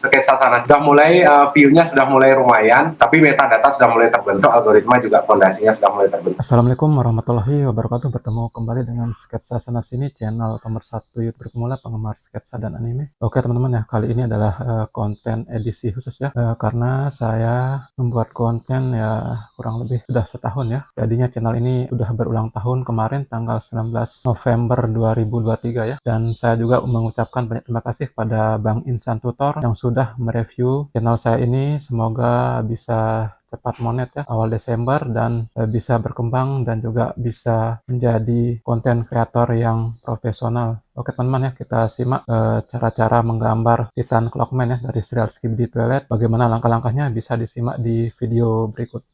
sketsa sana sudah mulai view-nya sudah mulai lumayan, tapi metadata sudah mulai terbentuk, algoritma juga fondasinya sudah mulai terbentuk. Assalamualaikum warahmatullahi wabarakatuh. Bertemu kembali dengan Sketsa Sana Sini, channel nomor 1 YouTube pemula penggemar sketsa dan anime. Oke teman-teman ya, kali ini adalah konten edisi khusus ya, karena saya membuat konten ya kurang lebih sudah setahun ya. Jadinya channel ini sudah berulang tahun kemarin tanggal 19 November 2023 ya. Dan saya juga mengucapkan banyak terima kasih pada Bang Insan Tutor yang sudah mereview channel saya ini. Semoga bisa cepat monet ya awal Desember dan bisa berkembang dan juga bisa menjadi konten kreator yang profesional. Oke teman-teman ya, kita simak cara-cara menggambar Titan Clockman ya dari serial Skibidi Toilet. Bagaimana langkah-langkahnya bisa disimak di video berikut.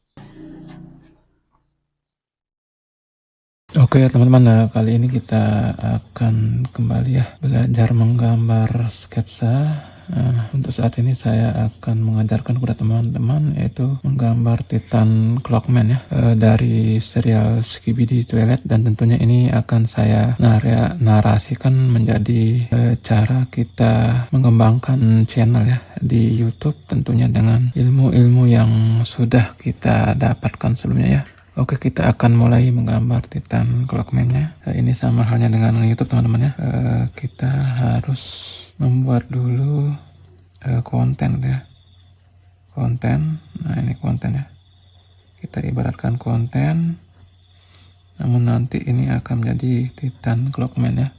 Oke teman-teman, kali ini kita akan kembali ya belajar menggambar sketsa. Untuk saat ini saya akan mengajarkan kepada teman-teman yaitu menggambar Titan Clockman ya, dari serial Skibidi Toilet, dan tentunya ini akan saya narasikan menjadi cara kita mengembangkan channel ya di YouTube, tentunya dengan ilmu-ilmu yang sudah kita dapatkan sebelumnya ya. Oke, kita akan mulai menggambar Titan Clockman-nya. Ini sama halnya dengan YouTube teman-teman ya. Kita harus membuat dulu konten ya. Konten. Nah, ini konten ya. Kita ibaratkan konten. Namun nanti ini akan menjadi Titan Clockman ya.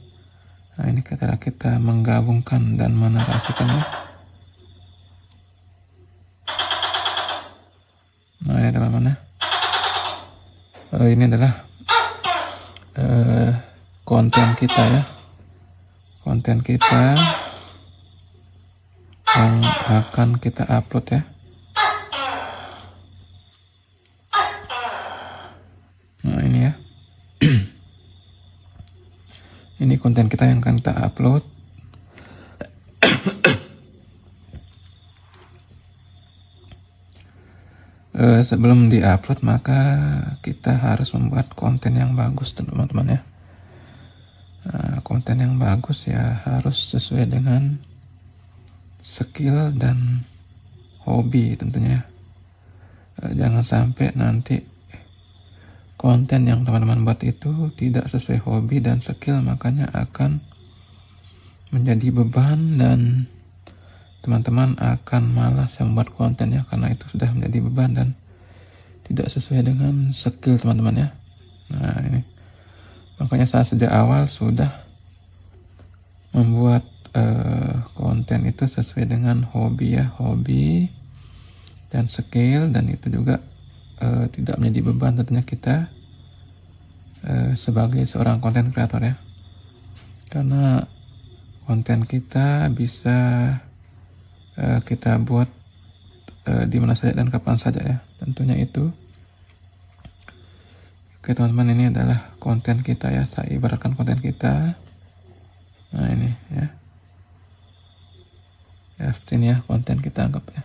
Nah, ini cara kita menggabungkan dan menarasikan ya. Nah, ini teman-teman ya. Ini adalah konten kita ya, konten kita yang akan kita upload ya. Nah ini ya. Ini konten kita yang akan kita upload. Sebelum diupload maka kita harus membuat konten yang bagus teman-teman ya. Konten yang bagus ya harus sesuai dengan skill dan hobi tentunya. Jangan sampai nanti konten yang teman-teman buat itu tidak sesuai hobi dan skill, makanya akan menjadi beban dan teman-teman akan malas membuat konten ya, karena itu sudah menjadi beban dan tidak sesuai dengan skill teman-teman ya. Nah ini makanya saya sejak awal sudah membuat konten itu sesuai dengan hobi ya, hobi dan skill, dan itu juga tidak menjadi beban tentunya kita sebagai seorang konten kreator ya, karena konten kita bisa kita buat di mana saja dan kapan saja ya, tentunya itu. Oke teman-teman, ini adalah konten kita ya, saya ibaratkan konten kita. Nah ini ya, seperti ini ya konten kita, anggap ya.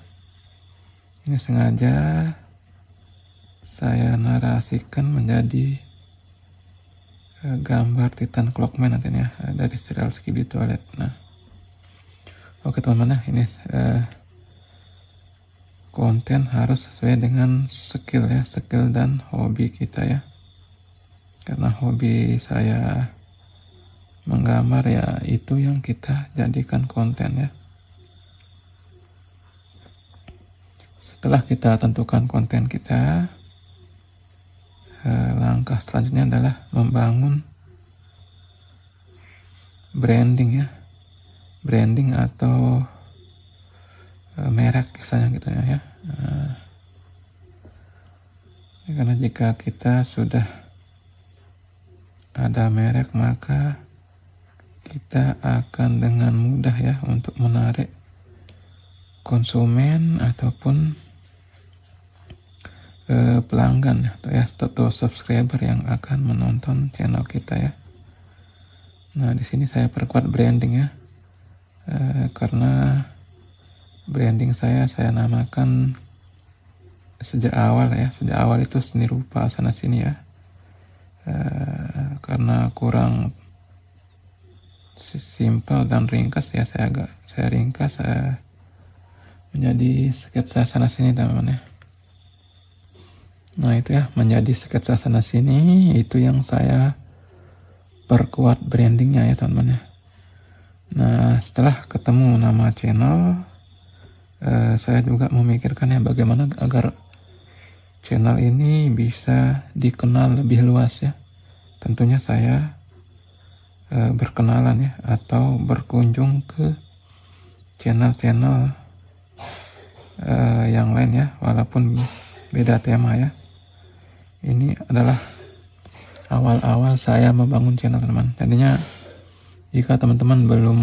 Ini sengaja saya narasikan menjadi gambar Titan Clockman nantinya dari serial Skibidi Toilet. Nah, oke teman-teman, ini konten harus sesuai dengan skill ya, skill dan hobi kita ya. Karena hobi saya menggambar ya, itu yang kita jadikan konten ya. Setelah kita tentukan konten kita, langkah selanjutnya adalah membangun branding ya, branding atau merek misalnya gitu ya. Karena jika kita sudah ada merek, maka kita akan dengan mudah ya untuk menarik konsumen ataupun pelanggan atau subscriber yang akan menonton channel kita ya. Nah di sini saya perkuat branding ya, karena branding saya namakan sejak awal ya, sejak awal itu seni rupa sana sini ya. Karena kurang simpel dan ringkas ya, saya ringkas menjadi sketsa sana sini teman-teman ya. Nah itu ya, menjadi sketsa sana sini, itu yang saya perkuat brandingnya ya teman-teman ya. Nah setelah ketemu nama channel, saya juga memikirkan ya bagaimana agar channel ini bisa dikenal lebih luas ya. Tentunya saya berkenalan ya, atau berkunjung ke channel-channel yang lain ya, walaupun beda tema ya. Ini adalah awal-awal saya membangun channel teman-teman. Jadinya jika teman-teman belum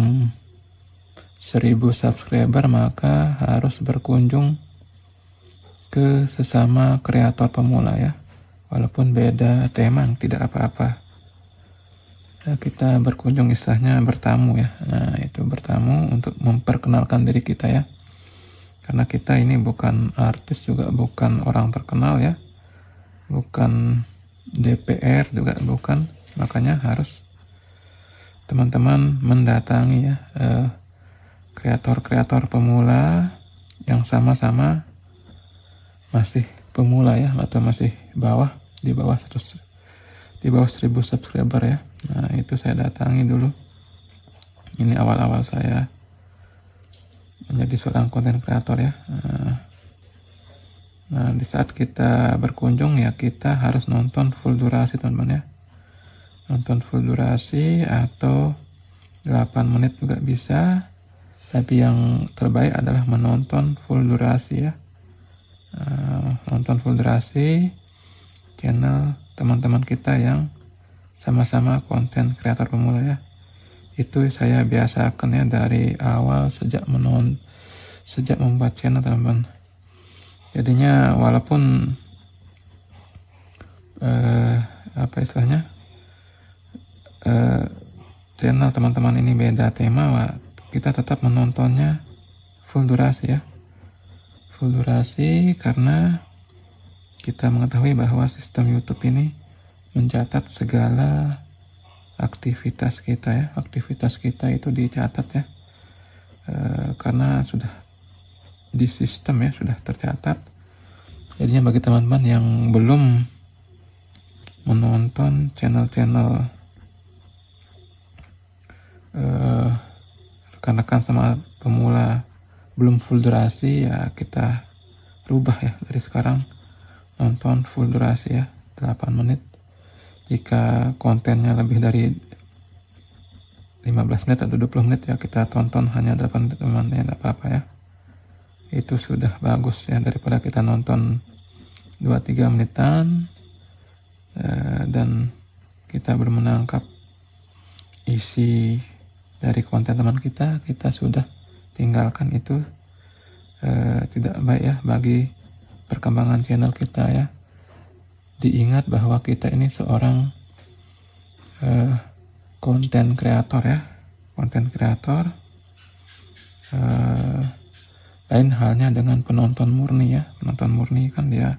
1000 subscriber, maka harus berkunjung ke sesama kreator pemula ya, walaupun beda tema, tidak apa-apa. Nah, kita berkunjung istilahnya bertamu ya. Nah itu bertamu untuk memperkenalkan diri kita ya, karena kita ini bukan artis, juga bukan orang terkenal ya, bukan DPR juga bukan. Makanya harus teman-teman mendatangi ya kreator-kreator pemula yang sama-sama masih pemula ya, atau masih di bawah 1000 subscriber ya. Nah itu saya datangi dulu. Ini awal-awal saya menjadi seorang konten kreator ya. Nah di saat kita berkunjung ya, kita harus nonton full durasi teman-teman ya. Nonton full durasi atau 8 menit juga bisa, tapi yang terbaik adalah menonton full durasi ya. Nonton full durasi channel teman-teman kita yang sama-sama konten kreator pemula ya. Itu saya biasakan ya dari awal, sejak membuat channel teman-teman. Jadinya walaupun apa istilahnya, channel teman-teman ini beda tema, kita tetap menontonnya full durasi ya. Full durasi karena kita mengetahui bahwa sistem YouTube ini mencatat segala aktivitas kita ya. Aktivitas kita itu dicatat ya, karena sudah di sistem ya, sudah tercatat. Jadinya bagi teman-teman yang belum menonton channel-channel rekan-rekan sama pemula belum full durasi ya, kita rubah ya, dari sekarang nonton full durasi ya, 8 menit. Jika kontennya lebih dari 15 menit atau 20 menit ya, kita tonton hanya 8 menit teman-teman ya, tidak apa-apa ya. Itu sudah bagus ya, daripada kita nonton 2-3 menitan dan kita belum menangkap isi dari konten teman kita sudah tinggalkan. Itu tidak baik ya bagi perkembangan channel kita ya. Diingat bahwa kita ini seorang konten kreator ya, konten kreator. Lain halnya dengan penonton murni ya. Penonton murni kan dia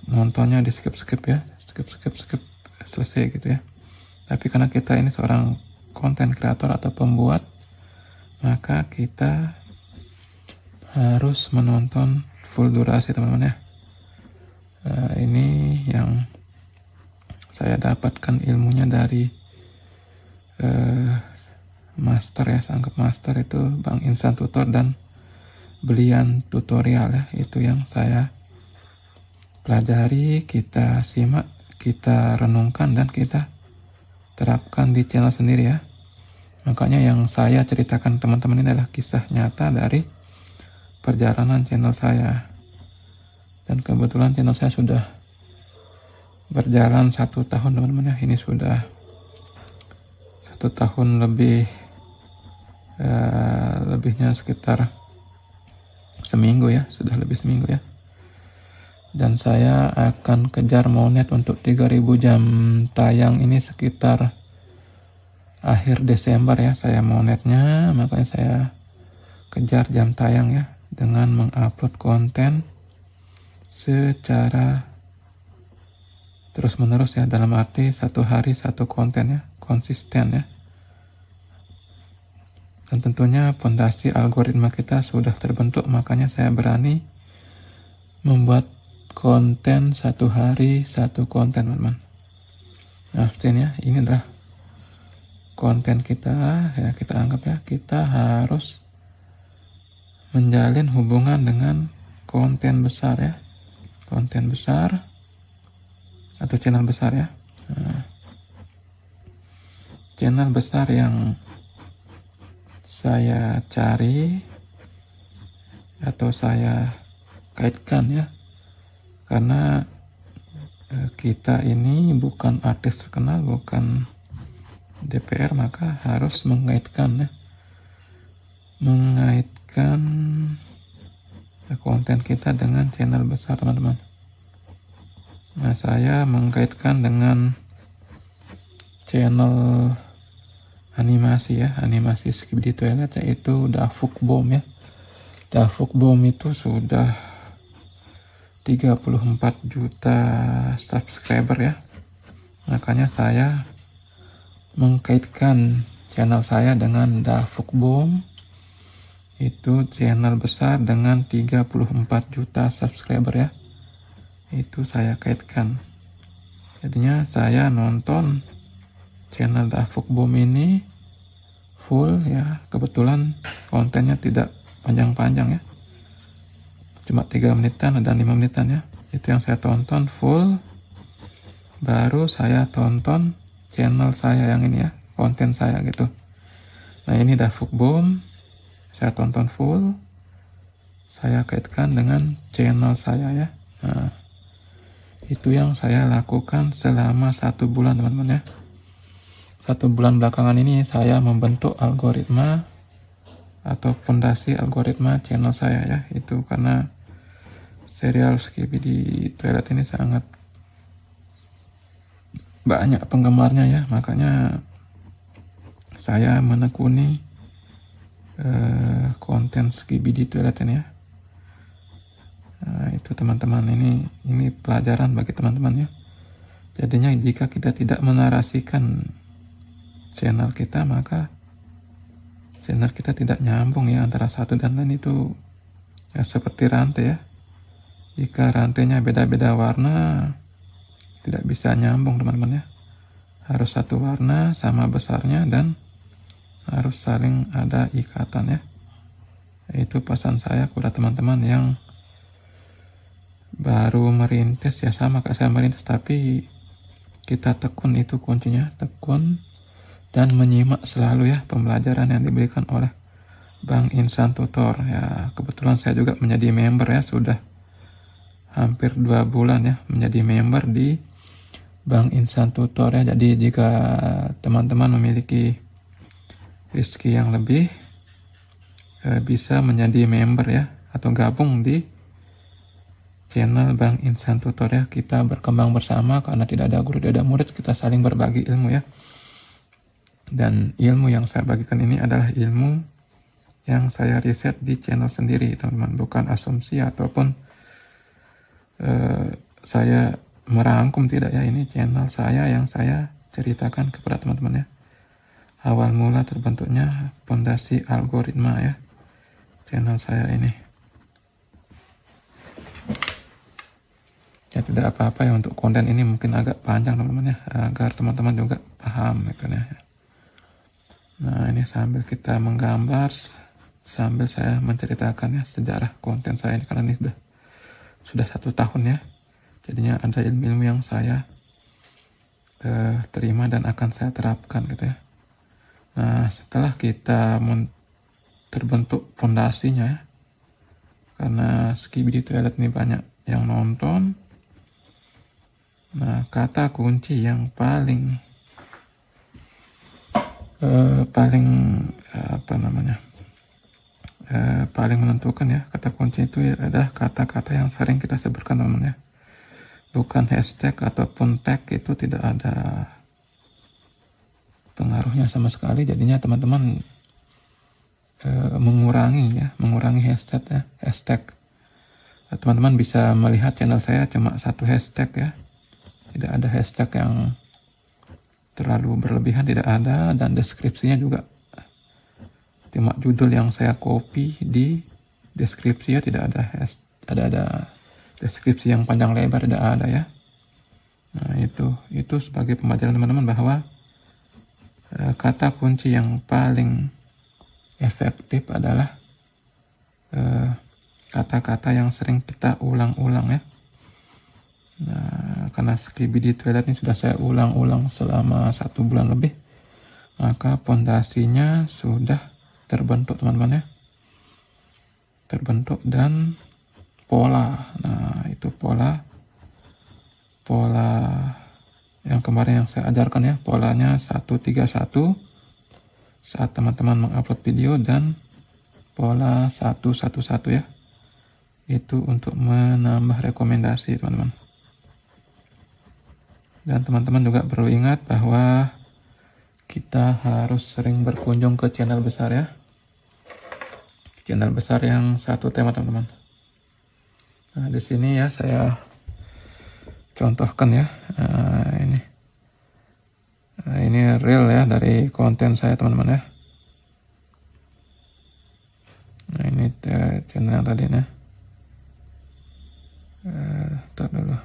nontonnya di skip ya, skip selesai gitu ya. Tapi karena kita ini seorang konten kreator atau pembuat, maka kita harus menonton full durasi teman-teman ya. Ini yang saya dapatkan ilmunya dari master ya, sangkep master itu Bang Insan Tutor dan Belian Tutorial ya. Itu yang saya pelajari, kita simak, kita renungkan, dan kita terapkan di channel sendiri ya. Makanya yang saya ceritakan teman-teman ini adalah kisah nyata dari perjalanan channel saya. Dan kebetulan channel saya sudah berjalan 1 tahun teman-teman ya. Ini sudah 1 tahun lebih, lebihnya sekitar seminggu ya, sudah lebih seminggu ya. Dan saya akan kejar monet untuk 3000 jam tayang ini sekitar akhir Desember ya, saya monetnya. Makanya saya kejar jam tayang ya, dengan mengupload konten secara terus menerus ya, dalam arti 1 hari 1 konten ya, konsisten ya. Dan tentunya fondasi algoritma kita sudah terbentuk, makanya saya berani membuat konten satu hari satu konten, teman-teman. Nah, sini ya, ini adalah konten kita ya, kita anggap ya, kita harus menjalin hubungan dengan konten besar ya, konten besar atau channel besar ya. Nah, channel besar yang saya cari atau saya kaitkan ya, karena kita ini bukan artis terkenal, bukan DPR, maka harus mengaitkan ya, mengaitkan konten kita dengan channel besar, teman-teman. Nah, saya mengkaitkan dengan channel animasi ya, animasi Skibidi Toilet, yaitu Dafuk Bom ya. Dafuk Bom itu sudah 34 juta subscriber ya. Makanya saya mengkaitkan channel saya dengan Dafuk Bom, itu channel besar dengan 34 juta subscriber ya. Itu saya kaitkan. Jadinya saya nonton channel Dafuk Bom ini full ya. Kebetulan kontennya tidak panjang-panjang ya, cuma 3 menitan dan 5 menitan ya. Itu yang saya tonton full. Baru saya tonton channel saya yang ini ya, konten saya gitu. Nah, ini Dafuk Bom, saya tonton full, saya kaitkan dengan channel saya ya. Nah, itu yang saya lakukan selama 1 bulan, teman-teman ya. 1 bulan belakangan ini saya membentuk algoritma atau fondasi algoritma channel saya ya. Itu karena serial Skibidi Toilet ini sangat banyak penggemarnya ya, makanya saya menekuni konten Skibidi Toilet ini ya. Nah, itu teman-teman, ini pelajaran bagi teman-teman ya. Jadinya jika kita tidak menarasikan channel kita, maka channel kita tidak nyambung ya antara satu dan lain. Itu ya seperti rantai ya. Jika rantainya beda-beda warna, tidak bisa nyambung, teman-teman ya. Harus satu warna, sama besarnya, dan harus saling ada ikatan ya. Itu pesan saya kepada teman-teman yang baru merintis ya, sama kayak saya merintis, tapi kita tekun, itu kuncinya, tekun dan menyimak selalu ya pembelajaran yang diberikan oleh Bang Insan Tutor ya. Kebetulan saya juga menjadi member ya, sudah hampir 2 bulan ya menjadi member di Bang Insan Tutor ya. Jadi jika teman-teman memiliki rezeki yang lebih, bisa menjadi member ya, atau gabung di channel Bang Insan Tutor ya. Kita berkembang bersama, karena tidak ada guru, tidak ada murid, kita saling berbagi ilmu ya. Dan ilmu yang saya bagikan ini adalah ilmu yang saya riset di channel sendiri, teman-teman, bukan asumsi ataupun saya merangkum, tidak ya. Ini channel saya yang saya ceritakan kepada teman-teman ya. Awal mula terbentuknya fondasi algoritma ya, channel saya ini. Ya, tidak apa-apa ya, untuk konten ini mungkin agak panjang, teman-teman ya, agar teman-teman juga paham gitu ya. Nah, ini sambil kita menggambar, sambil saya menceritakan ya sejarah konten saya ini, karena ini sudah 1 tahun ya. Jadinya ada ilmu-ilmu yang saya terima dan akan saya terapkan gitu ya. Nah, setelah kita terbentuk fondasinya ya, karena Skibidi Toilet ini banyak yang nonton. Nah, kata kunci yang paling paling menentukan ya, kata kunci itu adalah kata-kata yang sering kita sebutkan, teman-teman ya. Bukan hashtag ataupun tag, itu tidak ada pengaruhnya sama sekali. Jadinya teman-teman mengurangi hashtag ya, hashtag. Teman-teman bisa melihat channel saya cuma 1 hashtag ya, tidak ada hashtag yang terlalu berlebihan, tidak ada, dan deskripsinya juga cuma judul yang saya copy di deskripsi ya, tidak ada deskripsi yang panjang lebar, tidak ada ya. Nah itu sebagai pembelajaran teman-teman bahwa kata kunci yang paling efektif adalah kata-kata yang sering kita ulang-ulang ya. Nah, karena Skribi di Toilet ini sudah saya ulang-ulang selama 1 bulan lebih, maka pondasinya sudah terbentuk teman-teman ya, terbentuk. Dan pola, nah itu pola yang kemarin yang saya ajarkan ya, polanya 131 saat teman-teman mengupload video, dan pola 111 ya, itu untuk menambah rekomendasi teman-teman. Dan teman-teman juga perlu ingat bahwa kita harus sering berkunjung ke channel besar ya, channel besar yang satu tema teman-teman. Nah di sini ya saya contohkan ya, ini real ya dari konten saya teman-teman ya. Nah ini channel yang tadi nih. Bentar dulu.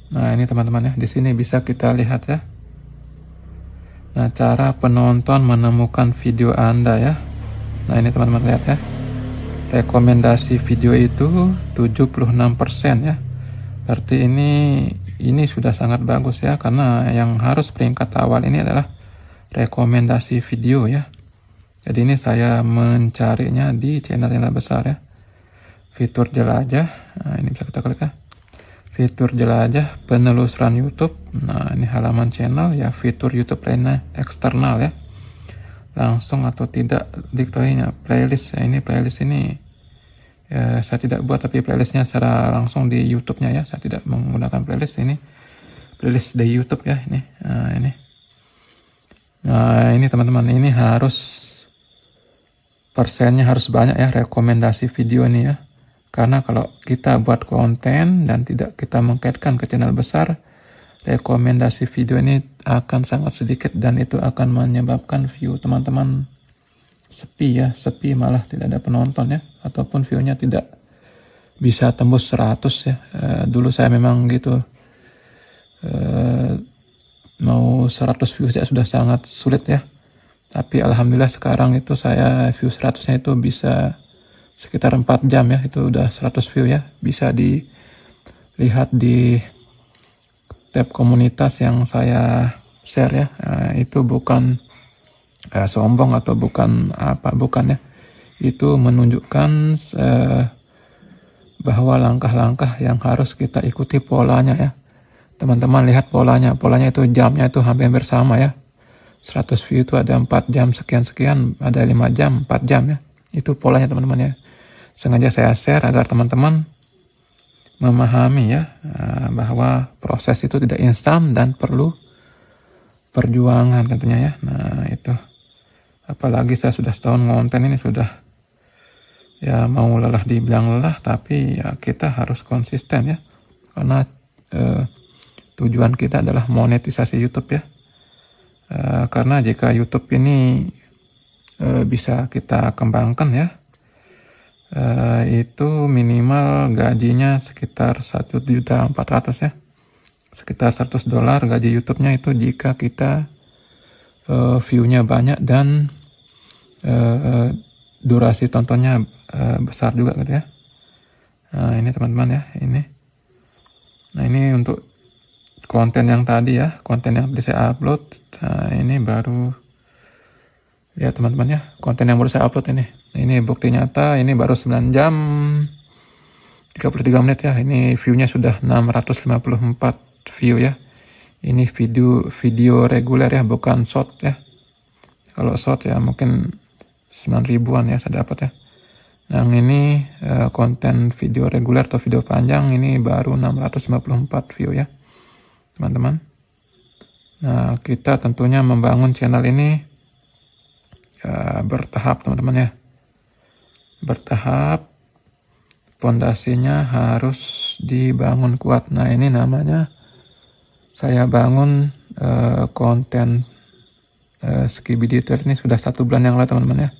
Nah ini teman-teman ya, di sini bisa kita lihat ya. Nah cara penonton menemukan video Anda ya. Nah ini teman-teman lihat ya. Rekomendasi video itu 76% ya. Berarti ini sudah sangat bagus ya, karena yang harus peringkat awal ini adalah rekomendasi video ya. Jadi ini saya mencarinya di channel besar ya. Fitur jelajah. Nah ini bisa kita klik ya. Fitur jelajah penelusuran YouTube. Nah ini halaman channel ya, fitur YouTube lainnya eksternal ya. Langsung atau tidak diketahuinya playlist ya. Ini playlist ini ya, saya tidak buat, tapi playlistnya secara langsung di YouTube-nya ya. Saya tidak menggunakan playlist ini. Playlist di YouTube ya ini. Nah ini teman-teman, ini harus persennya harus banyak ya rekomendasi video ini ya. Karena kalau kita buat konten dan tidak kita mengkaitkan ke channel besar, rekomendasi video ini akan sangat sedikit, dan itu akan menyebabkan view teman-teman sepi ya, sepi, malah tidak ada penonton ya, ataupun view-nya tidak bisa tembus 100 ya. Dulu saya memang gitu, mau 100 view saja sudah sangat sulit ya. Tapi alhamdulillah sekarang itu saya view 100-nya itu bisa sekitar 4 jam ya, itu udah 100 view ya. Bisa dilihat di tab komunitas yang saya share ya. Itu bukan sombong atau bukan apa, bukan ya. Itu menunjukkan bahwa langkah-langkah yang harus kita ikuti polanya ya. Teman-teman lihat polanya itu jamnya itu hampir sama ya. 100 view itu ada 4 jam sekian-sekian, ada 5 jam, 4 jam ya. Itu polanya teman-teman ya. Sengaja saya share agar teman-teman memahami ya, bahwa proses itu tidak instan dan perlu perjuangan tentunya ya. Nah itu, apalagi saya sudah setahun ngonten ini, sudah ya mau lelah dibilang lelah, tapi ya kita harus konsisten ya. Karena tujuan kita adalah monetisasi YouTube ya. Karena jika YouTube ini bisa kita kembangkan ya, itu minimal gajinya sekitar 1.400.000 ya, sekitar $100 gaji YouTube-nya itu jika kita view-nya banyak dan durasi tontonnya besar juga gitu ya. Nah ini teman-teman ya, ini. Nah ini untuk konten yang tadi ya, konten yang tadi saya upload. Nah ini baru ya teman-teman ya, konten yang baru saya upload ini. Ini bukti nyata, ini baru 9 jam 33 menit ya. Ini view-nya sudah 654 view ya. Ini video reguler ya, bukan short ya. Kalau short ya mungkin 9.000-an ya saya dapat ya. Yang ini konten video reguler atau video panjang ini baru 654 view ya teman-teman. Nah kita tentunya membangun channel ini bertahap teman-teman ya, bertahap, pondasinya harus dibangun kuat. Nah ini namanya saya bangun konten Skibidi Detail ini sudah 1 bulan yang lalu teman-teman ya.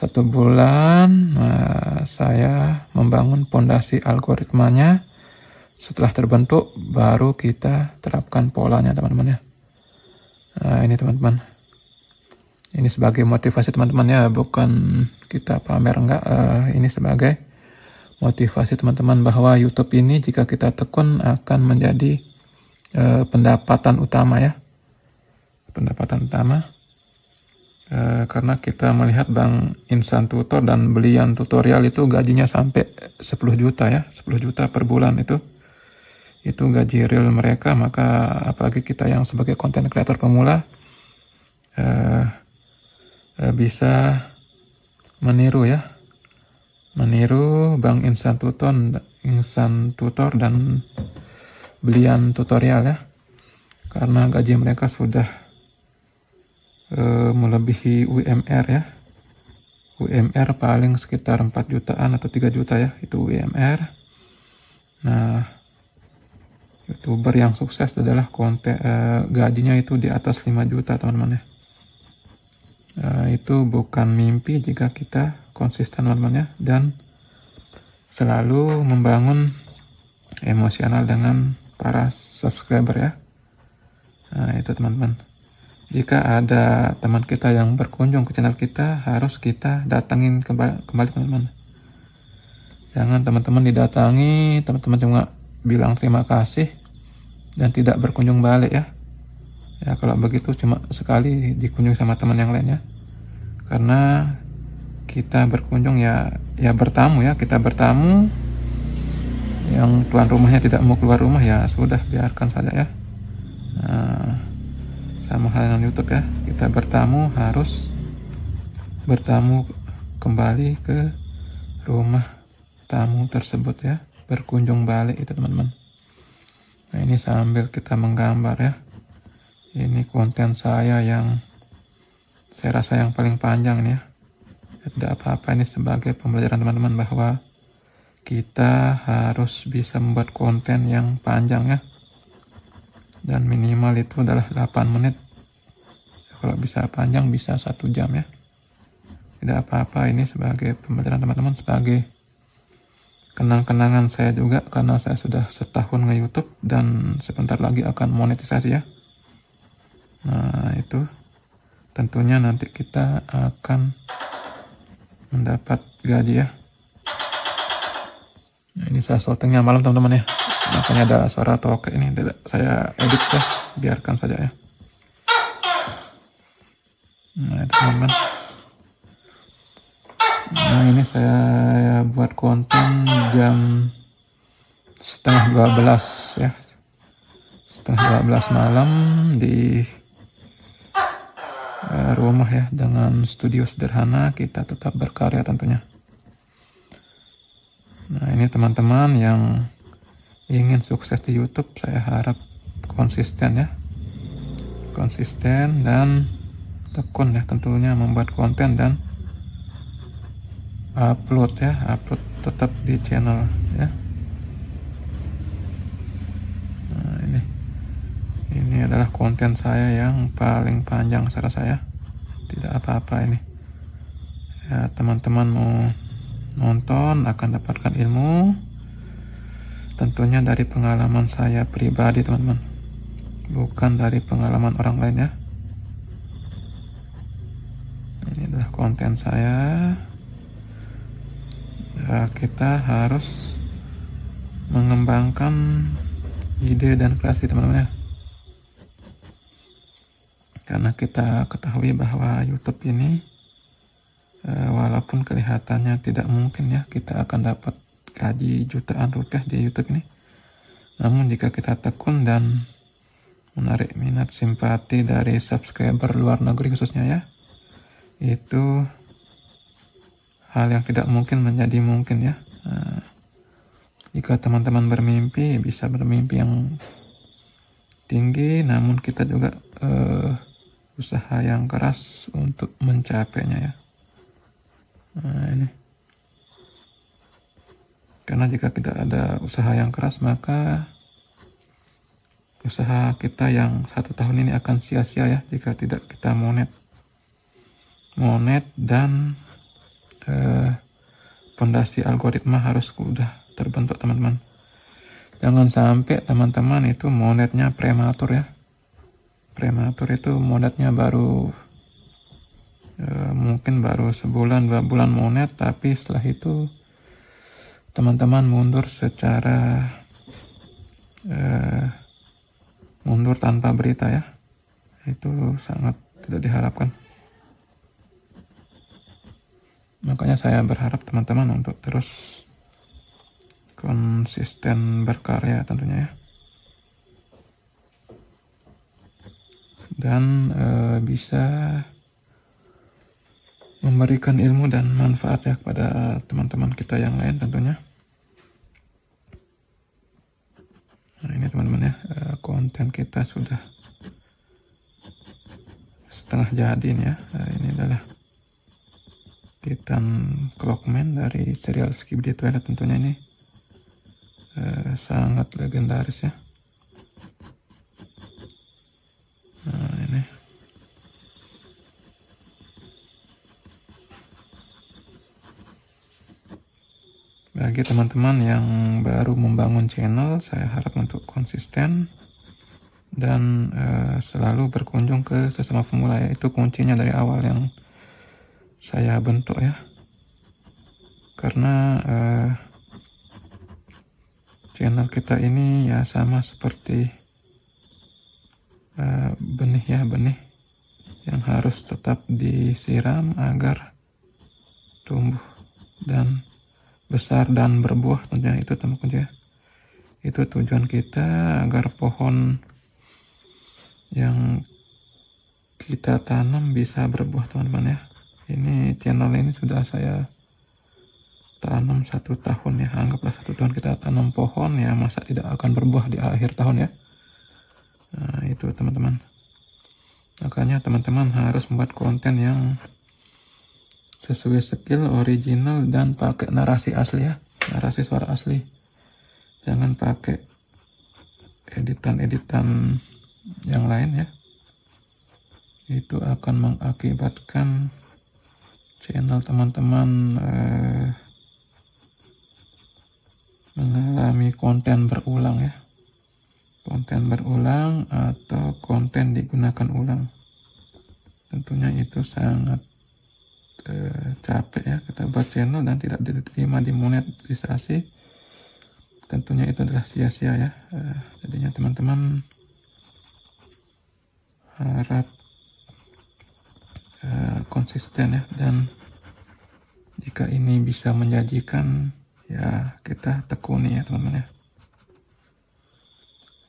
1 bulan saya membangun pondasi algoritmanya. Setelah terbentuk baru kita terapkan polanya teman-teman ya. Ini teman-teman, ini sebagai motivasi teman-teman ya, bukan kita pamer enggak. Ini sebagai motivasi teman-teman bahwa YouTube ini jika kita tekun akan menjadi pendapatan utama ya, pendapatan utama. Karena kita melihat Bang Insan Tutor dan Belian Tutorial itu gajinya sampai 10 juta ya, 10 juta per bulan itu gaji real mereka. Maka apalagi kita yang sebagai konten kreator pemula bisa meniru ya, meniru Bang Insan Tutor dan Belian Tutorial ya, karena gaji mereka sudah melebihi UMR ya. UMR paling sekitar 4 jutaan atau 3 juta ya, itu UMR. Nah, YouTuber yang sukses adalah gajinya itu di atas 5 juta teman-teman ya. Itu bukan mimpi jika kita konsisten teman-teman ya, dan selalu membangun emosional dengan para subscriber ya. Nah, itu teman-teman. Jika ada teman kita yang berkunjung ke channel kita, harus kita datangin kembali teman-teman. Jangan teman-teman didatangi, teman-teman cuma bilang terima kasih dan tidak berkunjung balik ya. Ya kalau begitu cuma sekali dikunjungi sama teman yang lainnya. Karena kita berkunjung ya bertamu ya, kita bertamu. Yang tuan rumahnya tidak mau keluar rumah ya sudah, biarkan saja ya. Nah, sama hal dengan YouTube ya, kita bertamu harus bertamu kembali ke rumah tamu tersebut ya, berkunjung balik itu teman-teman. Nah ini sambil kita menggambar ya, ini konten saya yang saya rasa yang paling panjang ini ya. Tidak apa-apa, ini sebagai pembelajaran teman-teman bahwa kita harus bisa membuat konten yang panjang ya, dan minimal itu adalah 8 menit. Kalau bisa panjang bisa 1 jam ya. Tidak apa-apa, ini sebagai pembelajaran teman-teman, sebagai kenang-kenangan saya juga, karena saya sudah setahun nge-YouTube dan sebentar lagi akan monetisasi ya. Nah itu tentunya nanti kita akan mendapat gaji ya. Nah, ini saya syutingnya malam teman-teman ya, makanya ada suara tokek ini, tidak saya edit ya, biarkan saja ya. Nah itu teman-teman. Nah ini saya buat konten jam setengah 12 ya, setengah 12 malam di rumah ya, dengan studio sederhana, kita tetap berkarya tentunya. Nah ini teman-teman yang ingin sukses di YouTube, saya harap konsisten ya, konsisten dan tekun ya tentunya membuat konten dan upload tetap di channel ya. Nah ini adalah konten saya yang paling panjang saya rasa ya, tidak apa-apa ini ya, teman-teman mau nonton akan dapatkan ilmu tentunya dari pengalaman saya pribadi teman-teman, bukan dari pengalaman orang lain ya. Ini adalah konten saya ya, kita harus mengembangkan ide dan kreasi teman-teman ya, karena kita ketahui bahwa YouTube ini walaupun kelihatannya tidak mungkin ya kita akan dapat gaji jutaan rupiah di YouTube ini, namun jika kita tekun dan menarik minat simpati dari subscriber luar negeri khususnya ya, itu hal yang tidak mungkin menjadi mungkin ya. Jika teman-teman bermimpi, bisa bermimpi yang tinggi, namun kita juga usaha yang keras untuk mencapainya ya. Nah ini, karena jika tidak ada usaha yang keras, maka usaha kita yang 1 tahun ini akan sia-sia ya jika tidak kita monet dan fondasi algoritma harus udah terbentuk teman-teman. Jangan sampai teman-teman itu monetnya prematur ya. Prematur itu monetnya baru mungkin baru sebulan 2 bulan monet, tapi setelah itu teman-teman mundur secara mundur tanpa berita ya. Itu sangat tidak diharapkan. Makanya saya berharap teman-teman untuk terus konsisten berkarya tentunya ya. Dan bisa memberikan ilmu dan manfaat ya kepada teman-teman kita yang lain tentunya. Nah ini teman-teman ya, konten kita sudah setengah jadi nih ya. Ini adalah Titan Clockman dari serial Skibidi Toilet tentunya ini sangat legendaris ya. Nah ini bagi teman-teman yang baru membangun channel, saya harap untuk konsisten dan selalu berkunjung ke sesama pemula ya. Itu kuncinya dari awal yang saya bentuk ya, karena channel kita ini ya sama seperti benih ya, benih yang harus tetap disiram agar tumbuh dan besar dan berbuah tentunya. Itu teman-teman ya, itu tujuan kita agar pohon yang kita tanam bisa berbuah teman-teman ya. Ini channel ini sudah saya tanam 1 tahun ya, anggaplah 1 tahun kita tanam pohon ya, masa tidak akan berbuah di akhir tahun ya. Nah itu teman-teman, makanya teman-teman harus membuat konten yang sesuai skill, original, dan pakai narasi asli ya, narasi suara asli. Jangan pakai editan-editan yang lain ya, itu akan mengakibatkan channel teman-teman mengalami konten berulang ya, konten berulang atau konten digunakan ulang. Tentunya itu sangat capek ya kita buat channel dan tidak diterima dimonetisasi. Tentunya itu adalah sia-sia ya. Jadinya teman-teman harap konsisten ya, dan jika ini bisa menjanjikan ya kita tekuni ya teman-teman ya,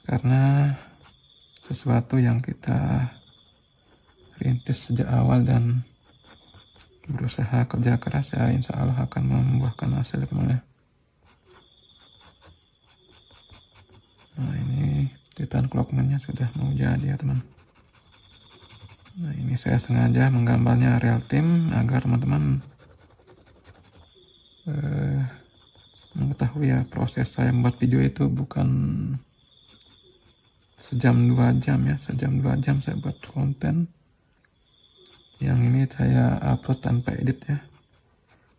karena sesuatu yang kita rintis sejak awal dan berusaha kerja keras ya, insya Allah akan membuahkan hasil teman-teman ya. Nah ini Titan Clockman-nya sudah mau jadi ya teman. Nah ini saya sengaja menggambarnya real time agar teman-teman mengetahui ya, proses saya membuat video itu bukan sejam 2 jam ya, sejam 2 jam saya buat konten. Yang ini saya upload tanpa edit ya,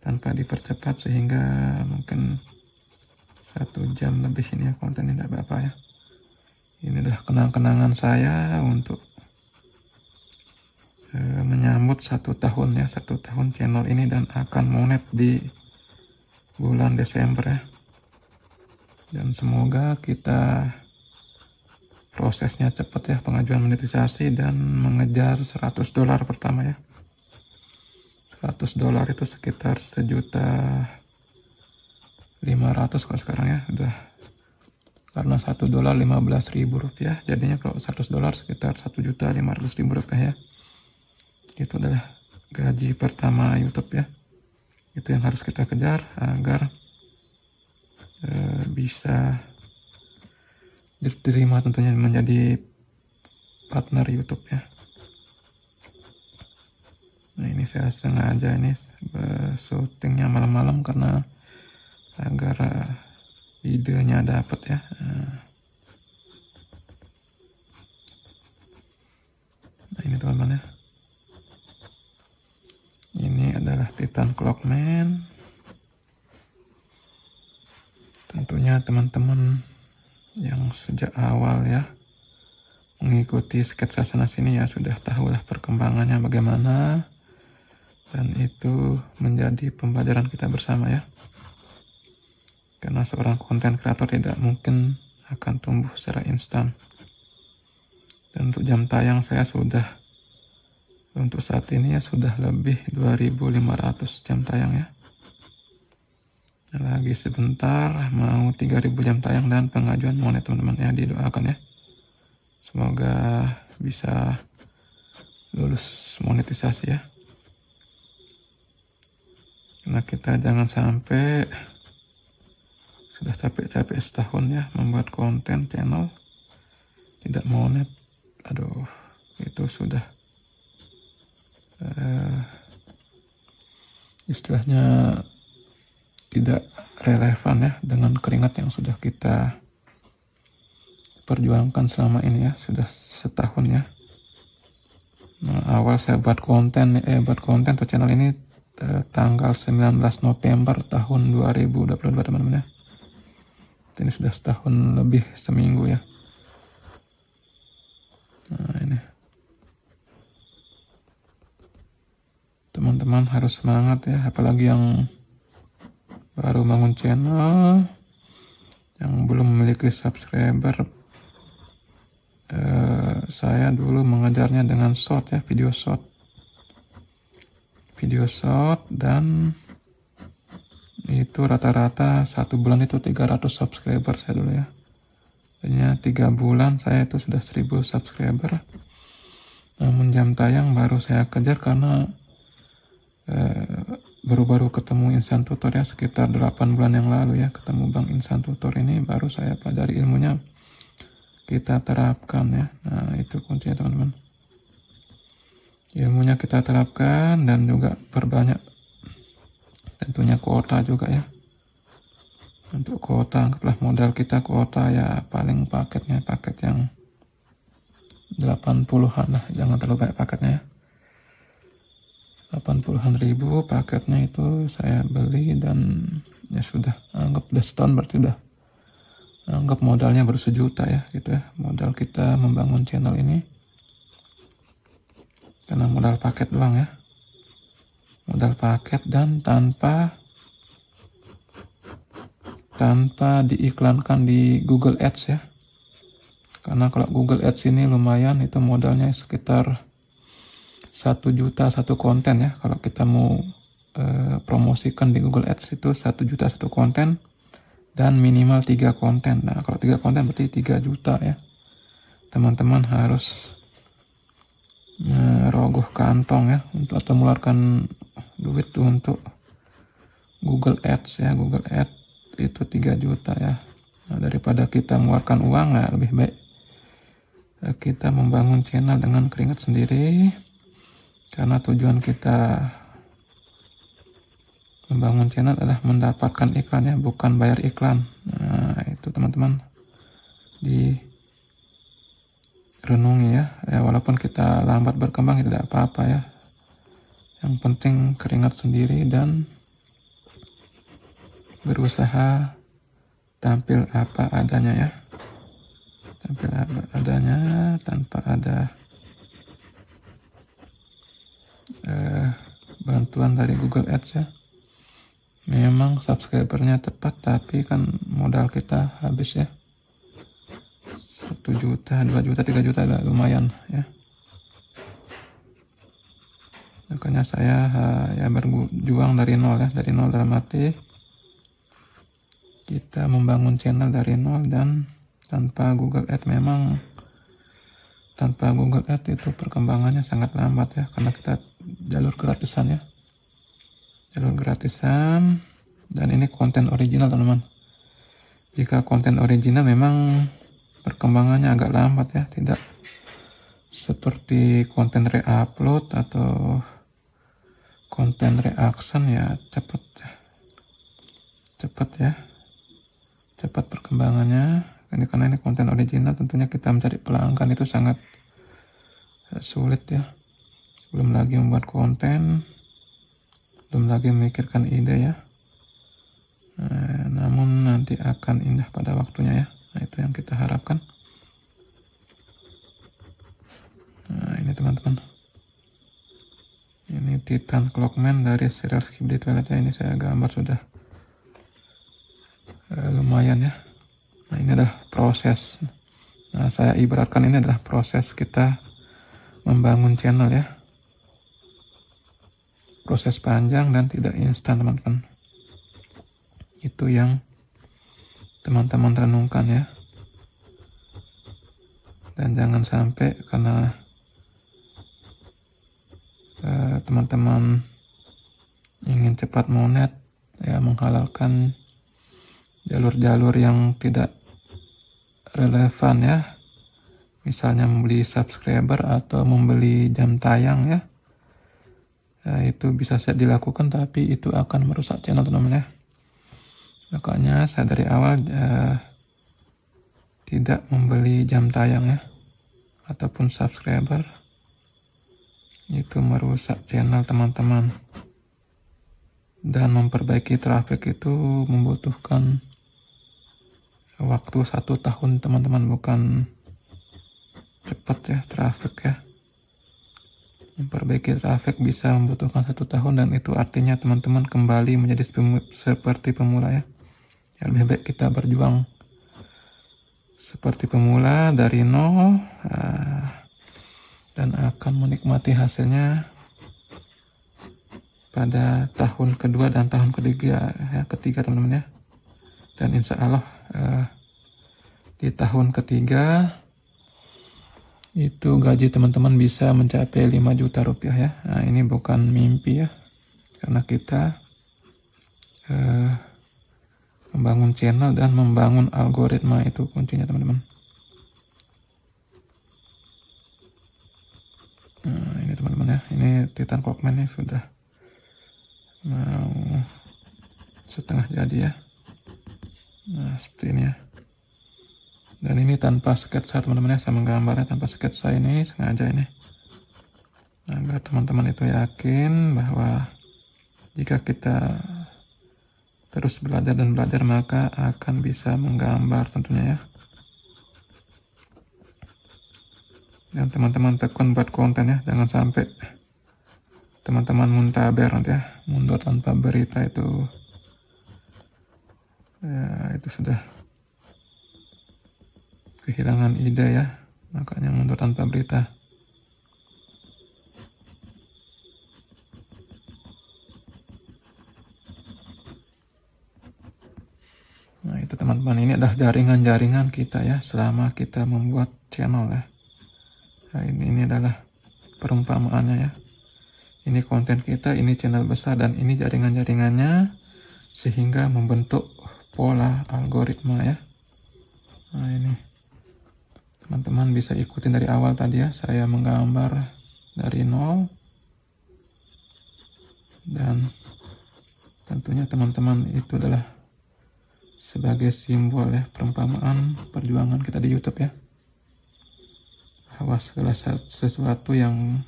tanpa dipercepat, sehingga mungkin 1 jam lebih ini ya konten, ini tidak apa-apa ya. Ini adalah kenang-kenangan saya untuk menyambut 1 tahun ya, 1 tahun channel ini, dan akan monet di bulan Desember ya. Dan semoga kita prosesnya cepat ya, pengajuan monetisasi dan mengejar $100 pertama ya. $100 itu sekitar 1.500.000 kalau sekarang ya, udah, karena $1 $15.000, jadinya kalau $100 sekitar 1.500.000 rupiah ya. Itu adalah gaji pertama YouTube ya. Itu yang harus kita kejar agar bisa diterima tentunya menjadi partner YouTube ya. Nah ini saya sengaja ini syutingnya malam-malam karena agar idenya dapat ya. ini teman-teman ya. Ini adalah Titan Clockman. Tentunya teman-teman yang sejak awal ya mengikuti sketsa sana sini ya sudah tahulah perkembangannya bagaimana, dan itu menjadi pembelajaran kita bersama ya. Karena seorang konten kreator tidak mungkin akan tumbuh secara instan. Dan untuk jam tayang saya sudah, untuk saat ini ya sudah lebih 2500 jam tayang ya. Lagi sebentar mau 3000 jam tayang dan pengajuan monet teman-teman ya, didoakan ya. Semoga bisa lulus monetisasi ya. Karena kita jangan sampai sudah capek-capek setahun ya membuat konten channel tidak monet. Aduh, itu sudah istilahnya tidak relevan ya dengan keringat yang sudah kita perjuangkan selama ini ya, sudah setahun ya. Nah, awal saya buat konten atau channel ini tanggal 19 November tahun 2022 teman-teman ya. Ini sudah setahun lebih seminggu ya. Nah, ini teman-teman harus semangat ya, apalagi yang baru bangun channel, yang belum memiliki subscriber. Saya dulu mengajarnya dengan short ya, video short, dan itu rata-rata 1 bulan itu 300 subscriber saya dulu ya. Hanya 3 bulan saya itu sudah 1000 subscriber. Namun jam tayang baru saya kejar karena baru-baru ketemu Insan Tutor ya, sekitar 8 bulan yang lalu ya, ketemu Bang Insan Tutor ini, baru saya pelajari ilmunya, kita terapkan ya. Nah, itu kuncinya teman-teman, ilmunya kita terapkan dan juga perbanyak tentunya kuota juga ya. Untuk kuota, anggaplah modal kita kuota ya, paling paket yang 80-an lah, jangan terlalu banyak paketnya ya. 80-an ribu paketnya itu saya beli, dan ya sudah, anggap udah setahun, berarti udah anggap modalnya baru 1 juta ya gitu ya, modal kita membangun channel ini. Karena modal paket doang ya, modal paket, dan tanpa diiklankan di Google Ads ya. Karena kalau Google Ads ini lumayan, itu modalnya sekitar 1 juta satu konten ya. Kalau kita mau promosikan di Google Ads itu 1 juta satu konten dan minimal 3 konten. Nah, kalau 3 konten berarti 3 juta ya. Teman-teman harus merogoh kantong ya untuk, atau mengeluarkan duit untuk Google Ads ya. Google Ads itu 3 juta ya. Nah, daripada kita mengeluarkan uang, nah lebih baik kita membangun channel dengan keringat sendiri. Karena tujuan kita membangun channel adalah mendapatkan iklan ya, bukan bayar iklan. Nah, itu teman-teman direnungi ya. Walaupun kita lambat berkembang tidak apa-apa ya. Yang penting keringat sendiri dan berusaha tampil apa adanya ya. Tampil apa adanya tanpa ada bantuan dari Google Ads ya. Memang subscribernya tepat, tapi kan modal kita habis ya. 1 juta, 2 juta, 3 juta lah, lumayan ya. Makanya saya ya berjuang dari nol ya, dari nol dalam arti kita membangun channel dari nol, dan tanpa Google Ads. Memang tanpa Google Ads itu perkembangannya sangat lambat ya, karena kita jalur gratisan ya, jalur gratisan. Dan ini konten original teman-teman. Jika konten original memang perkembangannya agak lambat ya, tidak seperti konten re-upload atau konten reaction ya, cepat perkembangannya. Karena ini konten original, tentunya kita mencari pelanggan itu sangat sulit ya, belum lagi membuat konten, belum lagi memikirkan ide ya. Namun nanti akan indah pada waktunya ya. Nah, itu yang kita harapkan. Nah, ini teman-teman, ini Titan Clockman dari serial Skibidi Toilet ya. Ini saya gambar sudah lumayan ya. Nah, ini adalah proses. Nah, saya ibaratkan ini adalah proses kita membangun channel ya. Proses panjang dan tidak instan teman-teman. Itu yang teman-teman renungkan ya. Dan jangan sampai karena teman-teman ingin cepat monet ya, menghalalkan jalur-jalur yang tidak relevan ya. Misalnya membeli subscriber atau membeli jam tayang ya. Itu bisa saja dilakukan, tapi itu akan merusak channel teman-teman ya. Makanya saya dari awal tidak membeli jam tayang ya, ataupun subscriber. Itu merusak channel teman-teman. Dan memperbaiki traffic itu membutuhkan waktu 1 tahun teman-teman, bukan cepat ya traffic ya. Memperbaiki traffic bisa membutuhkan 1 tahun, dan itu artinya teman-teman kembali menjadi seperti pemula ya. Ya, lebih baik kita berjuang seperti pemula dari nol, dan akan menikmati hasilnya pada tahun kedua dan tahun ketiga teman-teman ya. Dan insya Allah di tahun ketiga itu gaji teman-teman bisa mencapai 5 juta rupiah ya. Nah, ini bukan mimpi ya, karena kita membangun channel dan membangun algoritma, itu kuncinya teman-teman. Nah, ini teman-teman ya, ini Titan Clockman nih sudah mau setengah jadi ya. Nah, seperti ini ya. Dan ini tanpa sketsa teman-teman ya, saya menggambarnya tanpa sketsa ini sengaja ini, agar teman-teman itu yakin bahwa jika kita terus belajar dan belajar, maka akan bisa menggambar tentunya ya. Dan teman-teman tekun buat konten ya, jangan sampai teman-teman muntaber nanti ya, mundur tanpa berita. Itu ya, itu sudah kehilangan ide ya, makanya mundur tanpa berita. Nah, itu teman-teman, ini adalah jaringan-jaringan kita ya selama kita membuat channel ya. Nah, ini adalah perumpamaannya ya. Ini konten kita, ini channel besar, dan ini jaringan-jaringannya sehingga membentuk pola algoritma ya. Nah, ini teman-teman bisa ikutin dari awal tadi ya, saya menggambar dari nol, dan tentunya teman-teman itu adalah sebagai simbol ya, perumpamaan perjuangan kita di YouTube ya, bahwa segala sesuatu yang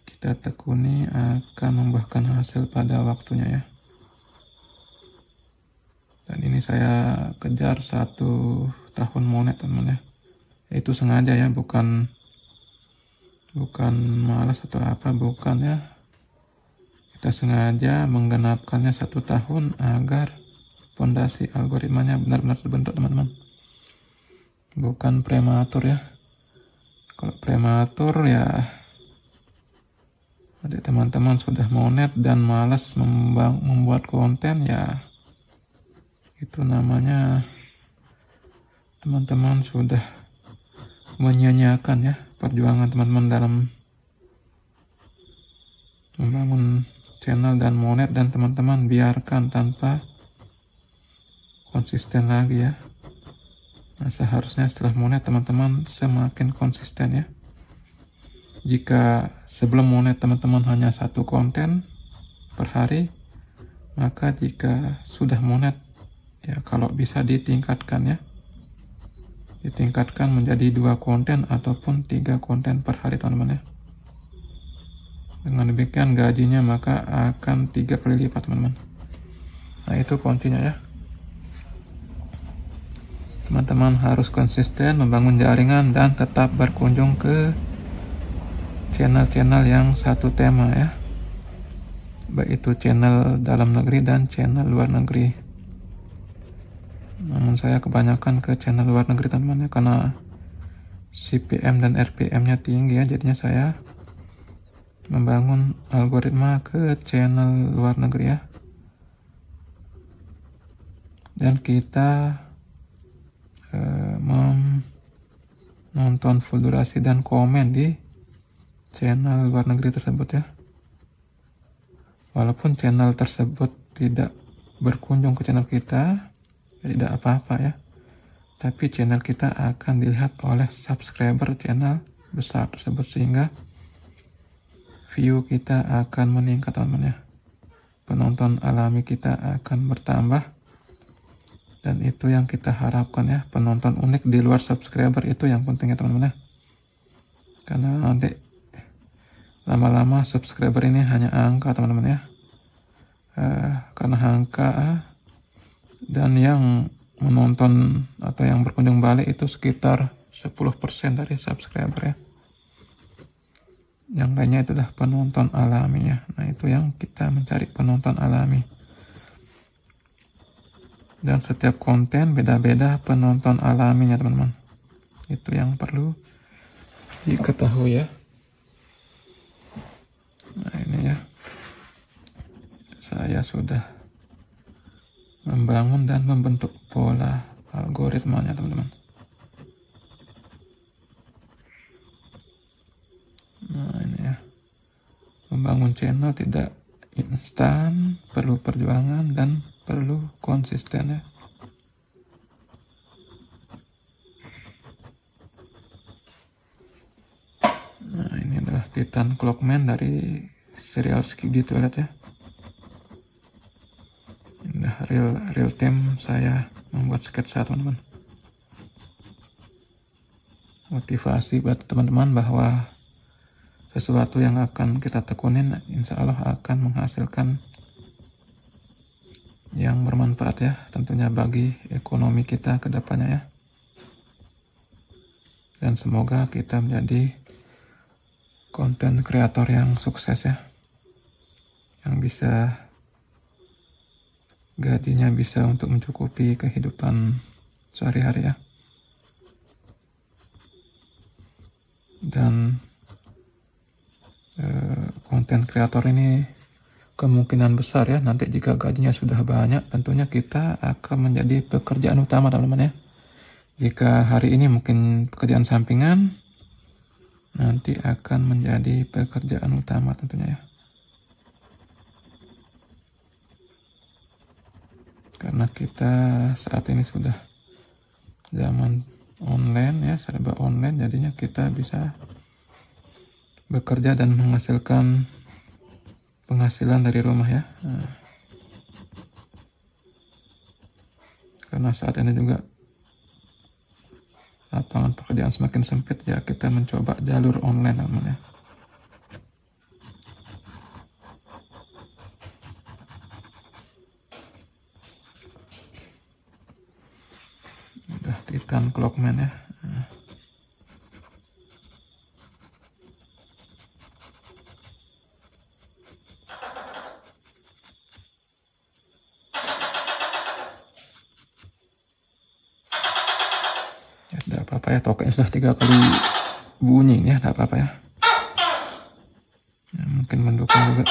kita tekuni akan membuahkan hasil pada waktunya ya. Dan ini saya kejar 1 tahun monet teman-teman ya. Itu sengaja ya, bukan malas atau apa, bukan ya. Kita sengaja menggenapkannya 1 tahun agar fondasi algoritmanya benar-benar terbentuk teman-teman. Bukan prematur ya. Kalau prematur ya nanti teman-teman sudah monet dan malas membuat konten ya, itu namanya teman-teman sudah menyia-nyiakan ya perjuangan teman-teman dalam membangun channel dan monet, dan teman-teman biarkan tanpa konsisten lagi ya. Nah, seharusnya setelah monet teman-teman semakin konsisten ya. Jika sebelum monet teman-teman hanya 1 konten per hari, maka jika sudah monet ya, kalau bisa ditingkatkan ya, ditingkatkan menjadi 2 konten ataupun 3 konten per hari teman-teman ya. Dengan demikian gajinya maka akan 3 kali lipat teman-teman. Nah itu kuncinya ya. Teman-teman harus konsisten membangun jaringan dan tetap berkunjung ke channel-channel yang satu tema ya, baik itu channel dalam negeri dan channel luar negeri. Namun saya kebanyakan ke channel luar negeri teman-teman ya, karena CPM dan RPM nya tinggi ya, jadinya saya membangun algoritma ke channel luar negeri ya. Dan kita menonton full durasi dan komen di channel luar negeri tersebut ya. Walaupun channel tersebut tidak berkunjung ke channel kita, tidak apa-apa ya, tapi channel kita akan dilihat oleh subscriber channel besar tersebut, sehingga view kita akan meningkat teman-teman ya. Penonton alami kita akan bertambah, dan itu yang kita harapkan ya. Penonton unik di luar subscriber itu yang penting ya teman-teman ya, karena nanti lama-lama subscriber ini hanya angka teman-teman ya, karena angka, dan yang menonton atau yang berkunjung balik itu sekitar 10% dari subscriber ya. Yang lainnya itu adalah penonton alami ya. Nah itu yang kita mencari, penonton alami. Dan setiap konten beda-beda penonton alaminya teman-teman. Itu yang perlu diketahui ya. Nah ini ya, saya sudah membangun dan membentuk pola algoritmanya teman-teman. Nah ini ya, membangun channel tidak instan, perlu perjuangan dan perlu konsisten ya. Nah ini adalah Titan Clockman dari serial Skip di Toilet ya. Ini real time saya membuat sketsa teman-teman. Motivasi buat teman-teman bahwa sesuatu yang akan kita tekunin insya Allah akan menghasilkan yang bermanfaat ya, tentunya bagi ekonomi kita ke depannya ya. Dan semoga kita menjadi konten kreator yang sukses ya, yang bisa gajinya bisa untuk mencukupi kehidupan sehari-hari ya. Dan konten kreator ini kemungkinan besar ya, nanti jika gajinya sudah banyak tentunya kita akan menjadi pekerjaan utama teman-teman ya. Jika hari ini mungkin pekerjaan sampingan, nanti akan menjadi pekerjaan utama tentunya ya. Karena kita saat ini sudah zaman online ya, serba online, jadinya kita bisa bekerja dan menghasilkan penghasilan dari rumah ya. Nah, karena saat ini juga lapangan pekerjaan semakin sempit ya, kita mencoba jalur online namanya. Udah Titan Clockman ya. Nah. Tidak apa-apa ya, tokenya sudah 3 kali bunyi ya, tidak apa-apa ya. Mungkin mendukung juga.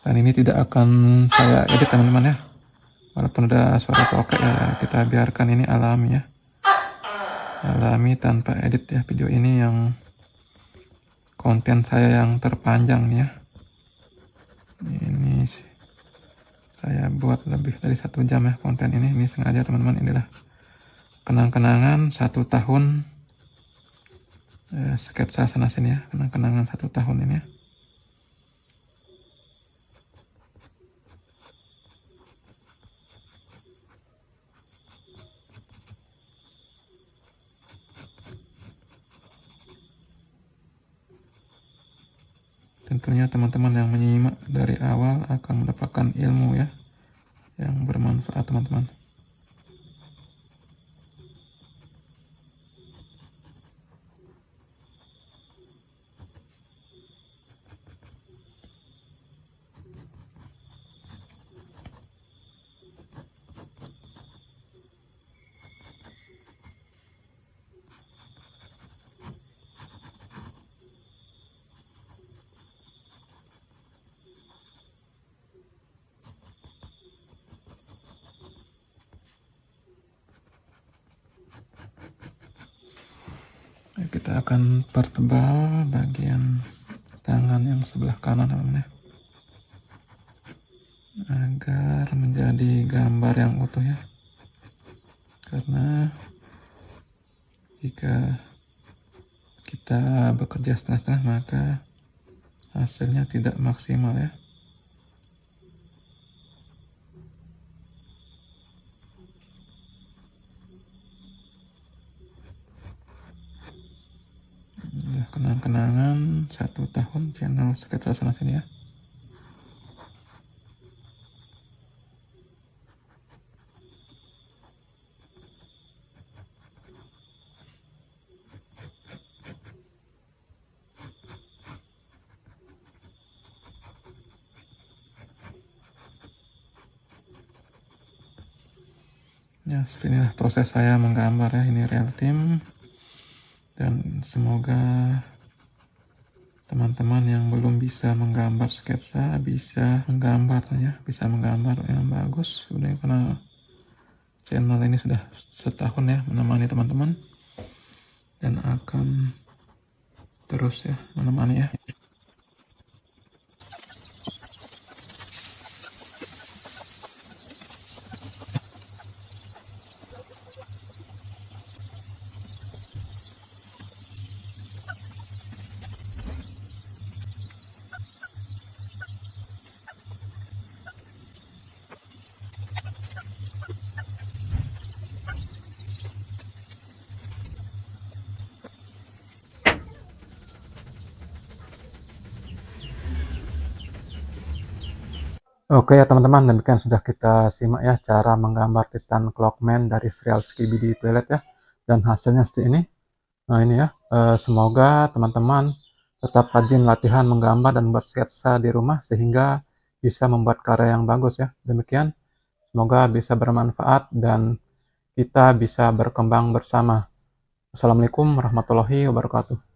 Dan ini tidak akan saya edit teman-teman ya, walaupun ada suara tokek ya, kita biarkan ini alami ya, alami tanpa edit ya. Video ini yang konten saya yang terpanjang nih ya, ini saya buat lebih dari 1 jam ya konten ini sengaja teman-teman. Inilah kenang-kenangan 1 tahun sketsa sana sini ya, kenang-kenangan 1 tahun ini ya. tentunya teman-teman yang menyimak dari awal akan mendapatkan ilmu ya yang bermanfaat teman-teman. Kita akan pertebal bagian tangan yang sebelah kanan teman-teman ya, agar menjadi gambar yang utuh ya. Karena jika kita bekerja setengah-setengah maka hasilnya tidak maksimal ya. Kenang-kenangan 1 tahun channel sketsa sana sini ya. Ya, seperti inilah proses saya menggambar ya. Ini real time, dan semoga teman-teman yang belum bisa menggambar sketsa bisa menggambar ya, bisa menggambar yang bagus. Sudah, karena channel ini sudah setahun ya menemani teman-teman dan akan terus ya menemani ya. Oke ya teman-teman, demikian sudah kita simak ya cara menggambar Titan Clockman dari serial Skibidi Toilet ya, dan hasilnya seperti ini. Nah ini ya, semoga teman-teman tetap rajin latihan menggambar dan membuat sketsa di rumah sehingga bisa membuat karya yang bagus ya. Demikian, semoga bisa bermanfaat dan kita bisa berkembang bersama. Assalamualaikum warahmatullahi wabarakatuh.